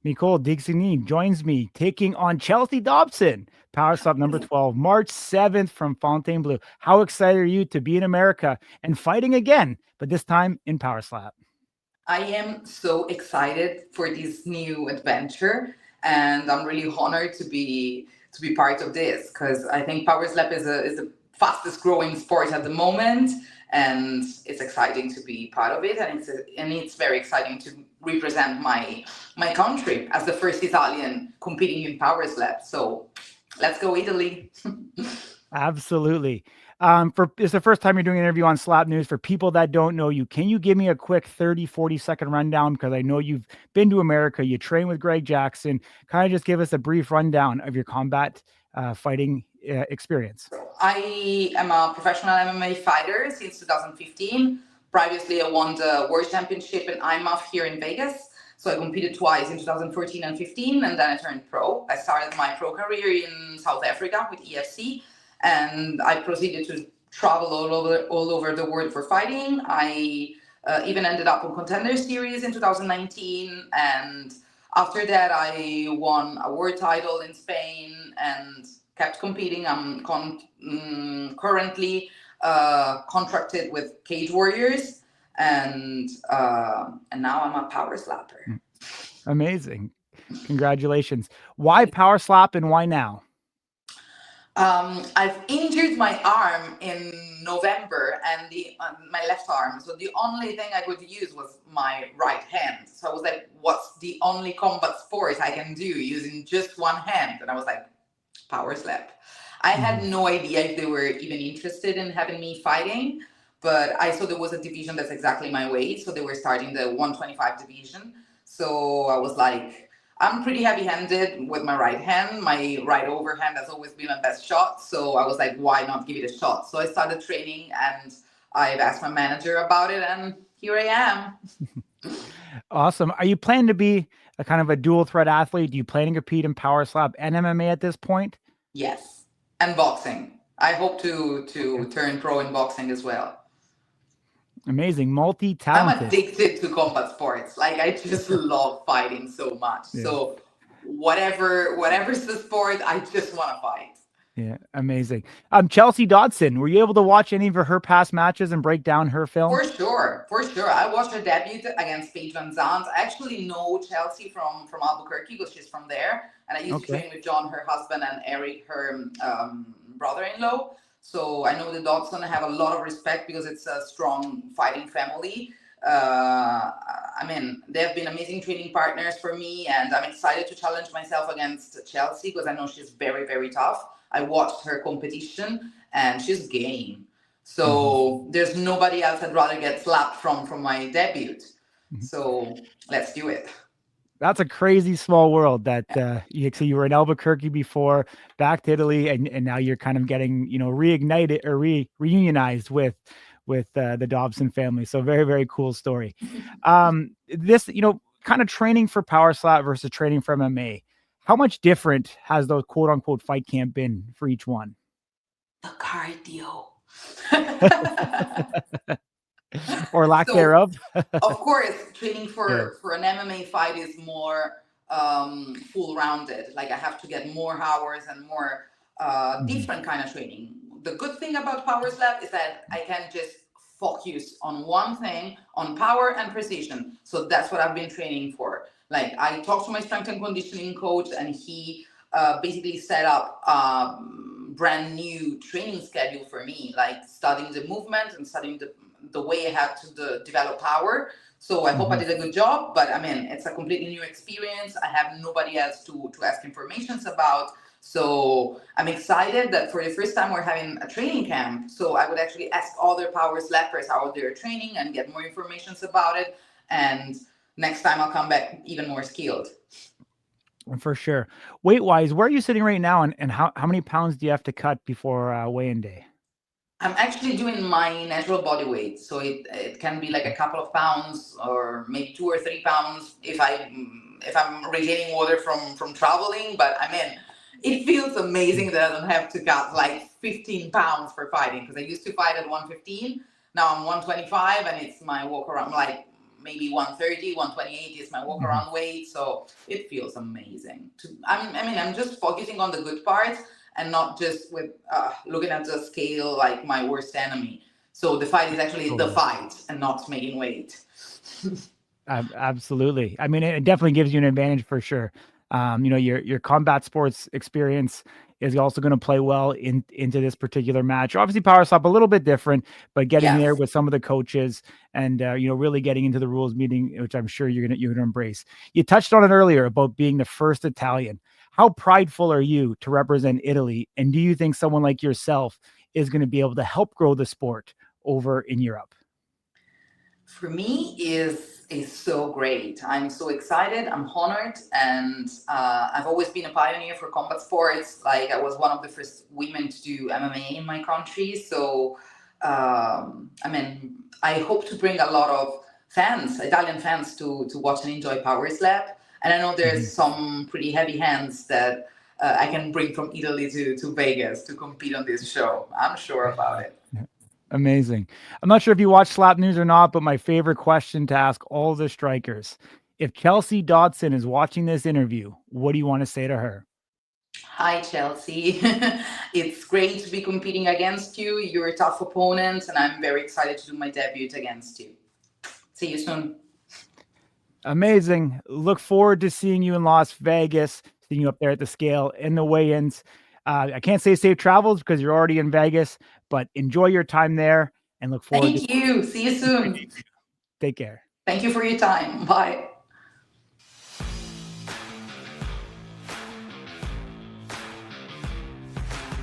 Micol Di Segni joins me taking on Chelsea Dodson, Power Slap number 12, March 7th from Fontainebleau. How excited are you to be in America and fighting again, but this time in Power Slap? I am so excited for this new adventure, and I'm really honored to be part of this because I think Power Slap is the fastest growing sport at the moment, and it's exciting to be part of it, and it's very exciting to represent my country as the first Italian competing in Power Slap. So let's go Italy. Absolutely. For it's the first time you're doing an interview on Slap News. For people that don't know you, can you give me a quick 30, 40-second rundown? Because I know you've been to America, you train with Greg Jackson. Kind of just give us a brief rundown of your combat fighting experience. I am a professional MMA fighter since 2015. Previously, I won the World Championship in IMAF here in Vegas. So I competed twice in 2014 and 15, and then I turned pro. I started my pro career in South Africa with EFC, and I proceeded to travel all over the world for fighting. I even ended up on Contender Series in 2019, and after that, I won a world title in Spain and kept competing. Currently contracted with Cage Warriors, and now I'm a power slapper. Amazing. Congratulations. Why Power Slap and why now? I've injured my arm in November and the my left arm. So the only thing I could use was my right hand. So I was like, "What's the only combat sport I can do using just one hand?" And I was like, "Power slap." I had Mhm. no idea if they were even interested in having me fighting, but I saw there was a division that's exactly my weight. So they were starting the 125 division. So I was like, I'm pretty heavy handed with my right hand. My right overhand has always been my best shot. So I was like, why not give it a shot? So I started training and I've asked my manager about it, and here I am. Awesome. Are you planning to be a kind of a dual threat athlete? Do you plan to compete in Power Slap and MMA at this point? Yes. And boxing. I hope to Okay. turn pro in boxing as well. Amazing. I'm Multi-talented. addicted to combat sports. Like I just love fighting so much. Yeah. So whatever's the sport, I just want to fight. Yeah. Amazing. Chelsea Dodson, were you able to watch any of her past matches and break down her film? For sure. I watched her debut against Paige Van Zandt. I actually know Chelsea from Albuquerque because she's from there, and I used to Okay. train with John, her husband, and Eric, her brother-in-law. So I know the Dodson have a lot of respect because it's a strong fighting family. I mean, they have been amazing training partners for me, and I'm excited to challenge myself against Chelsea because I know she's very, very tough. I watched her competition, and she's game. Mhm. So there's nobody else I'd rather get slapped from my debut. Mhm. So let's do it. That's a crazy small world that so you were in Albuquerque before, back to Italy, and now you're kind of getting, reignited or reunionized with the Dobson family. So very, very cool story. This, kind of training for Power Slap versus training for MMA. How much different has those quote unquote fight camp been for each one? The cardio. Or lack So thereof? of course, training Yeah. for an MMA fight is more full rounded. Like I have to get more hours and more Mhm. different kind of training. The good thing about Power Slap is that I can just focus on one thing, on power and precision. So that's what I've been training for. Like I talked to my strength and conditioning coach, and he basically set up a brand new training schedule for me, like studying the movement and studying the way I had to develop power. So I hope I Mhm. did a good job, but I mean, it's a completely new experience. I have nobody else to ask informations about. So I'm excited that for the first time we're having a training camp. So I would actually ask other power slappers how they're training and get more informations about it. And next time I'll come back even more skilled. For sure. Weight wise, where are you sitting right now, and how many pounds do you have to cut before weigh-in day? I'm actually doing my natural body weight, so it can be like a couple of pounds or maybe 2 or 3 pounds if I'm regaining water from traveling. But I mean, it feels amazing that I don't have to cut like 15 pounds for fighting because I used to fight at 115. Now I'm 125, and it's my walk around like maybe 130, 128 is my walk around weight. So it feels amazing. I'm just focusing on the good parts and not just with looking at the scale like my worst enemy. So the fight is actually the Totally. fight and not making weight. Absolutely. I mean, it definitely gives you an advantage for sure. Your combat sports experience is also going to play well into this particular match. Obviously, power slap a little bit different, but getting there Yes. with some of the coaches and really getting into the rules meeting, which I'm sure you're gonna embrace. You touched on it earlier about being the first Italian. How prideful are you to represent Italy? And do you think someone like yourself is going to be able to help grow the sport over in Europe? For me is so great. I'm so excited. I'm honored, and I've always been a pioneer for combat sports. Like I was one of the first women to do MMA in my country. So I hope to bring a lot of fans, Italian fans, to watch and enjoy Power Slap. And I know Mhm. there's some pretty heavy hands that I can bring from Italy to Vegas to compete on this show. I'm sure about it. Amazing. I'm not sure if you watch Slap News or not, but my favorite question to ask all the strikers: if Chelsea Dodson is watching this interview, what do you want to say to her? Hi, Chelsea. It's great to be competing against you. You're a tough opponent, and I'm very excited to do my debut against you. See you soon. Amazing. Look forward to seeing you in Las Vegas, seeing you up there at the scale in the weigh-ins. I can't say safe travels because you're already in Vegas, but enjoy your time there and look forward to Thank you. See you soon. take care. Thank you for your time. Bye.